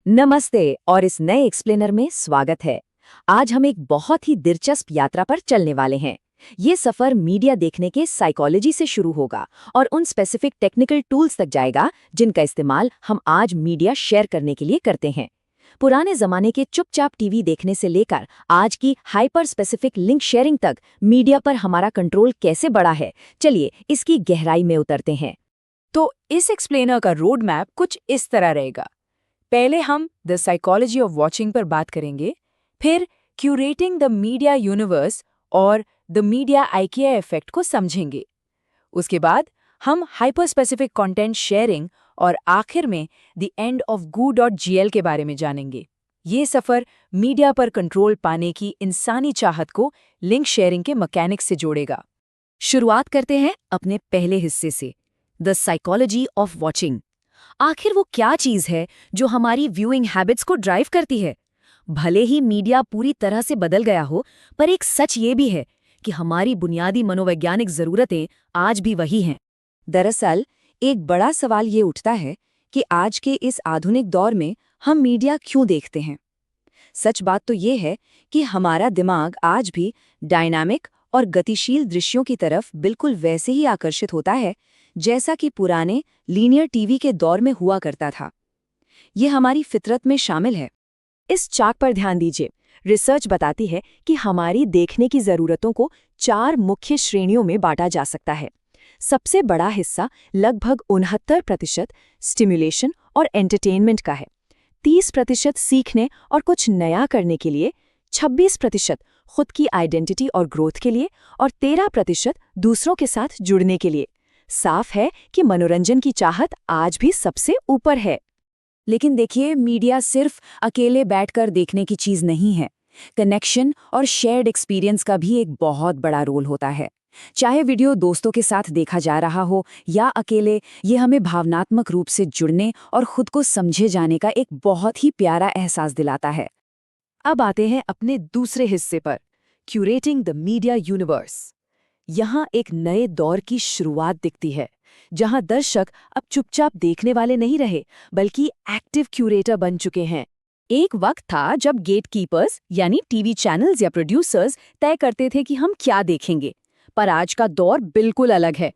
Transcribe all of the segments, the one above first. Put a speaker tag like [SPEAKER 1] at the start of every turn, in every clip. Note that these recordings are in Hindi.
[SPEAKER 1] नमस्ते और इस नए एक्सप्लेनर में स्वागत है। आज हम एक बहुत ही दिलचस्प यात्रा पर चलने वाले हैं। ये सफर मीडिया देखने के साइकोलॉजी से शुरू होगा और उन स्पेसिफिक टेक्निकल टूल्स तक जाएगा जिनका इस्तेमाल हम आज मीडिया शेयर करने के लिए करते हैं। पुराने जमाने के चुपचाप टीवी देखने से लेकर आज की हाइपर स्पेसिफिक लिंक शेयरिंग तक मीडिया पर हमारा कंट्रोल कैसे बढ़ा है, चलिए इसकी गहराई में उतरते हैं।
[SPEAKER 2] तो इस एक्सप्लेनर का रोड मैप कुछ इस तरह रहेगा। पहले हम द साइकोलॉजी ऑफ वॉचिंग पर बात करेंगे, फिर क्यूरेटिंग द मीडिया यूनिवर्स और द मीडिया आइकिया इफेक्ट को समझेंगे। उसके बाद हम हाइपर स्पेसिफिक कंटेंट शेयरिंग और आखिर में द एंड ऑफ goo.gl के बारे में जानेंगे। ये सफ़र मीडिया पर कंट्रोल पाने की इंसानी चाहत को लिंक शेयरिंग के मैकेनिक्स से जोड़ेगा।
[SPEAKER 1] शुरुआत करते हैं अपने पहले हिस्से से, द साइकोलॉजी ऑफ वॉचिंग। आखिर वो क्या चीज़ है जो हमारी व्यूइंग हैबिट्स को ड्राइव करती है? भले ही मीडिया पूरी तरह से बदल गया हो, पर एक सच ये भी है कि हमारी बुनियादी मनोवैज्ञानिक ज़रूरतें आज भी वही हैं। दरअसल एक बड़ा सवाल ये उठता है कि आज के इस आधुनिक दौर में हम मीडिया क्यों देखते हैं। सच बात तो ये है कि हमारा दिमाग आज भी डायनामिक और गतिशील दृश्यों की तरफ बिल्कुल वैसे ही आकर्षित होता है जैसा कि पुराने लीनियर टीवी के दौर में हुआ करता था। ये हमारी फितरत में शामिल है। इस चार्ट पर ध्यान दीजिए। रिसर्च बताती है कि हमारी देखने की ज़रूरतों को 4 मुख्य श्रेणियों में बांटा जा सकता है। सबसे बड़ा हिस्सा लगभग 69% स्टिमुलेशन और एंटरटेनमेंट का है, 30% सीखने और कुछ नया करने के लिए, 26% खुद की आइडेंटिटी और ग्रोथ के लिए और 13% दूसरों के साथ जुड़ने के लिए। साफ है कि मनोरंजन की चाहत आज भी सबसे ऊपर है। लेकिन देखिए, मीडिया सिर्फ अकेले बैठकर देखने की चीज़ नहीं है। कनेक्शन और शेयर्ड एक्सपीरियंस का भी एक बहुत बड़ा रोल होता है। चाहे वीडियो दोस्तों के साथ देखा जा रहा हो या अकेले, ये हमें भावनात्मक रूप से जुड़ने और खुद को समझे जाने का एक बहुत ही प्यारा एहसास दिलाता है। अब आते हैं अपने दूसरे हिस्से पर, क्यूरेटिंग द मीडिया यूनिवर्स। यहाँ एक नए दौर की शुरुआत दिखती है, जहाँ दर्शक अब चुपचाप देखने वाले नहीं रहे, बल्कि एक्टिव क्यूरेटर बन चुके हैं। एक वक्त था जब गेटकीपर्स यानी टीवी चैनल्स या प्रोड्यूसर्स तय करते थे कि हम क्या देखेंगे, पर आज का दौर बिल्कुल अलग है।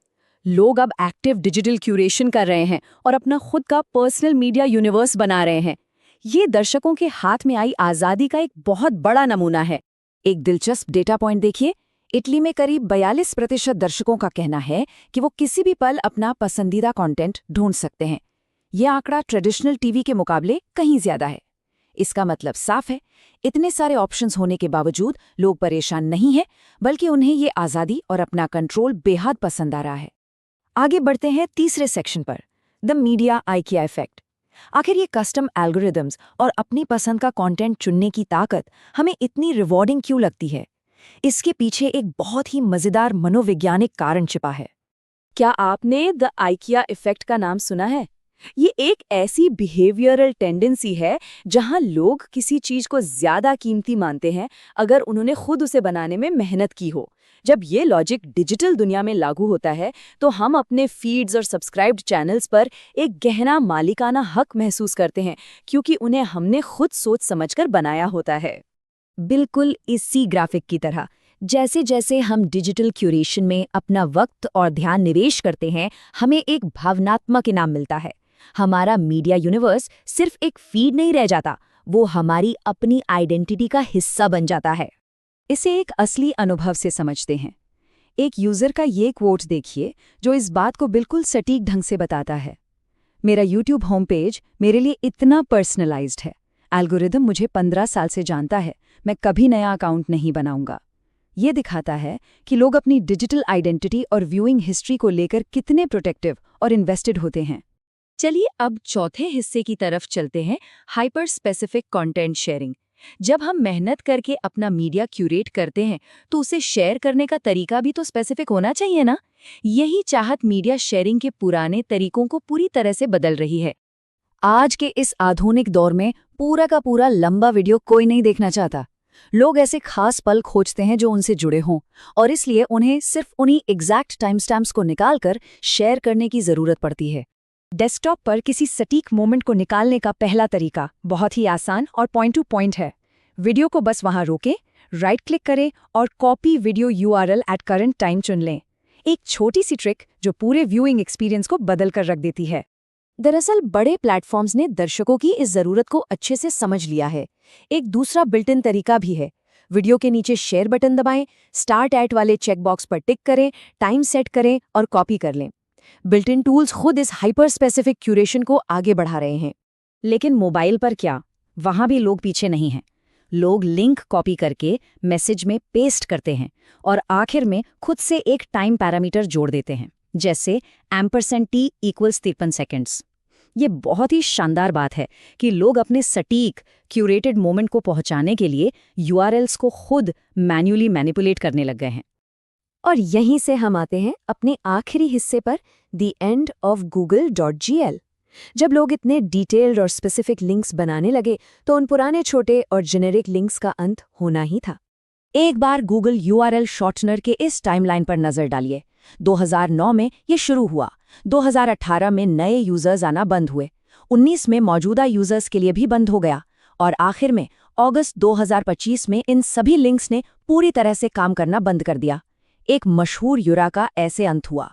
[SPEAKER 1] लोग अब एक्टिव डिजिटल क्यूरेशन कर रहे हैं और अपना खुद का पर्सनल मीडिया यूनिवर्स बना रहे हैं। ये दर्शकों के हाथ में आई आज़ादी का एक बहुत बड़ा नमूना है। एक दिलचस्प डेटा पॉइंट देखिए। इटली में करीब 42% दर्शकों का कहना है कि वो किसी भी पल अपना पसंदीदा कंटेंट ढूंढ सकते हैं। यह आंकड़ा ट्रेडिशनल टीवी के मुकाबले कहीं ज्यादा है। इसका मतलब साफ है, इतने सारे ऑप्शंस होने के बावजूद लोग परेशान नहीं हैं, बल्कि उन्हें ये आज़ादी और अपना कंट्रोल बेहद पसंद आ रहा है। आगे बढ़ते हैं तीसरे सेक्शन पर, द मीडिया आइकिया इफेक्ट। आखिर ये कस्टम एल्गोरिदम्स और अपनी पसंद का कंटेंट चुनने की ताकत हमें इतनी रिवॉर्डिंग क्यों लगती है? इसके पीछे एक बहुत ही मजेदार मनोवैज्ञानिक कारण छिपा है। क्या आपने द आइकिया इफेक्ट का नाम सुना है? ये एक ऐसी बिहेवियरल टेंडेंसी है जहां लोग किसी चीज को ज्यादा कीमती मानते हैं अगर उन्होंने खुद उसे बनाने में मेहनत की हो। जब ये लॉजिक डिजिटल दुनिया में लागू होता है तो हम अपने फीड्स और सब्सक्राइब्ड चैनल्स पर एक गहरा मालिकाना हक महसूस करते हैं, क्योंकि उन्हें हमने खुद सोच समझकर बनाया होता है। बिल्कुल इसी ग्राफिक की तरह, जैसे जैसे हम डिजिटल क्यूरेशन में अपना वक्त और ध्यान निवेश करते हैं, हमें एक भावनात्मक इनाम मिलता है। हमारा मीडिया यूनिवर्स सिर्फ एक फीड नहीं रह जाता, वो हमारी अपनी आइडेंटिटी का हिस्सा बन जाता है। इसे एक असली अनुभव से समझते हैं। एक यूजर का ये क्वोट देखिए जो इस बात को बिल्कुल सटीक ढंग से बताता है। मेरा यूट्यूब होम पेज मेरे लिए इतना पर्सनलाइज्ड है। एल्गोरिदम मुझे 15 साल से जानता है, मैं कभी नया अकाउंट नहीं बनाऊंगा। ये दिखाता है कि लोग अपनी डिजिटल आइडेंटिटी और व्यूइंग हिस्ट्री को लेकर कितने प्रोटेक्टिव और इन्वेस्टेड होते हैं। चलिए अब चौथे हिस्से की तरफ चलते हैं, हाइपर स्पेसिफिक कंटेंट शेयरिंग। जब हम मेहनत करके अपना मीडिया क्यूरेट करते हैं तो उसे शेयर करने का तरीका भी तो स्पेसिफिक होना चाहिए ना। यही चाहत मीडिया शेयरिंग के पुराने तरीकों को पूरी तरह से बदल रही है। आज के इस आधुनिक दौर में पूरा का पूरा लंबा वीडियो कोई नहीं देखना चाहता। लोग ऐसे खास पल खोजते हैं जो उनसे जुड़े हों, और इसलिए उन्हें सिर्फ उन्हीं एग्जैक्ट टाइम स्टैम्प्स को निकालकर शेयर करने की जरूरत पड़ती है। डेस्कटॉप पर किसी सटीक मोमेंट को निकालने का पहला तरीका बहुत ही आसान और पॉइंट टू पॉइंट है। वीडियो को बस वहां रोकें, राइट क्लिक करें और copy video URL at current time चुन लें। एक छोटी सी ट्रिक जो पूरे व्यूइंग एक्सपीरियंस को बदल कर रख देती है। दरअसल बड़े प्लेटफॉर्म्स ने दर्शकों की इस जरूरत को अच्छे से समझ लिया है। एक दूसरा बिल्ट इन तरीका भी है। वीडियो के नीचे शेयर बटन दबाएं, स्टार्ट एट वाले चेकबॉक्स पर टिक करें, टाइम सेट करें और कॉपी कर लें। बिल्ट इन टूल्स खुद इस हाइपर स्पेसिफिक क्यूरेशन को आगे बढ़ा रहे हैं। लेकिन मोबाइल पर क्या? वहां भी लोग पीछे नहीं हैं। लोग लिंक कॉपी करके मैसेज में पेस्ट करते हैं और आखिर में खुद से एक टाइम पैरामीटर जोड़ देते हैं, जैसे $t = 53 सेकेंड्स। ये बहुत ही शानदार बात है कि लोग अपने सटीक क्यूरेटेड मोमेंट को पहुंचाने के लिए URLs को खुद मैन्युअली मैनिपुलेट करने लग गए हैं। और यहीं से हम आते हैं अपने आखिरी हिस्से पर, द एंड ऑफ google.gl। जब लोग इतने डिटेल्ड और स्पेसिफिक लिंक्स बनाने लगे तो उन पुराने छोटे और जेनेरिक लिंक्स का अंत होना ही था। एक बार गूगल URL शॉर्टनर के इस टाइमलाइन पर नजर डालिए। 2009 में ये शुरू हुआ, 2018 में नए यूजर्स आना बंद हुए, 19 में मौजूदा यूजर्स के लिए भी बंद हो गया और आखिर में अगस्त 2025 में इन सभी लिंक्स ने पूरी तरह से काम करना बंद कर दिया। एक मशहूर यूरा का ऐसे अंत हुआ।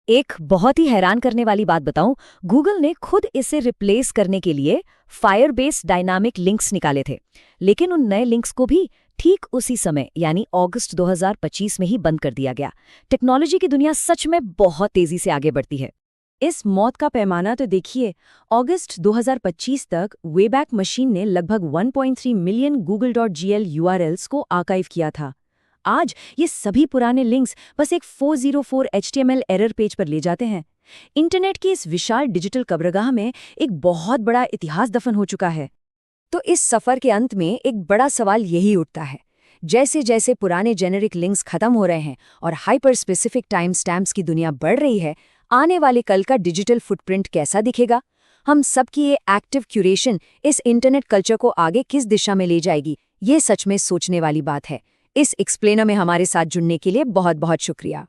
[SPEAKER 1] एक बहुत ही हैरान करने वाली बात बताऊं, गूगल ने खुद इसे रिप्लेस करने के लिए फायरबेस डायनामिक लिंक्स निकाले थे, लेकिन उन नए लिंक्स को भी ठीक उसी समय यानी अगस्त 2025 में ही बंद कर दिया गया। टेक्नोलॉजी की दुनिया सच में बहुत तेजी से आगे बढ़ती है। इस मौत का पैमाना तो देखिए, अगस्त 2025 तक वेबैक मशीन ने लगभग 1.3 मिलियन google.gl URLs को आर्काइव किया था। आज ये सभी पुराने लिंक्स बस एक 404 HTML एरर पेज पर ले जाते हैं। इंटरनेट की इस विशाल डिजिटल कब्रगाह में एक बहुत बड़ा इतिहास दफन हो चुका है। तो इस सफर के अंत में एक बड़ा सवाल यही उठता है, जैसे जैसे पुराने जेनेरिक लिंक्स खत्म हो रहे हैं और हाइपर स्पेसिफिक टाइम स्टैम्प्स की दुनिया बढ़ रही है, आने वाले कल का डिजिटल फुटप्रिंट कैसा दिखेगा? हम सबकी ये एक्टिव क्यूरेशन इस इंटरनेट कल्चर को आगे किस दिशा में ले जाएगी? ये सच में सोचने वाली बात है। इस एक्सप्लेनर में हमारे साथ जुड़ने के लिए बहुत बहुत शुक्रिया।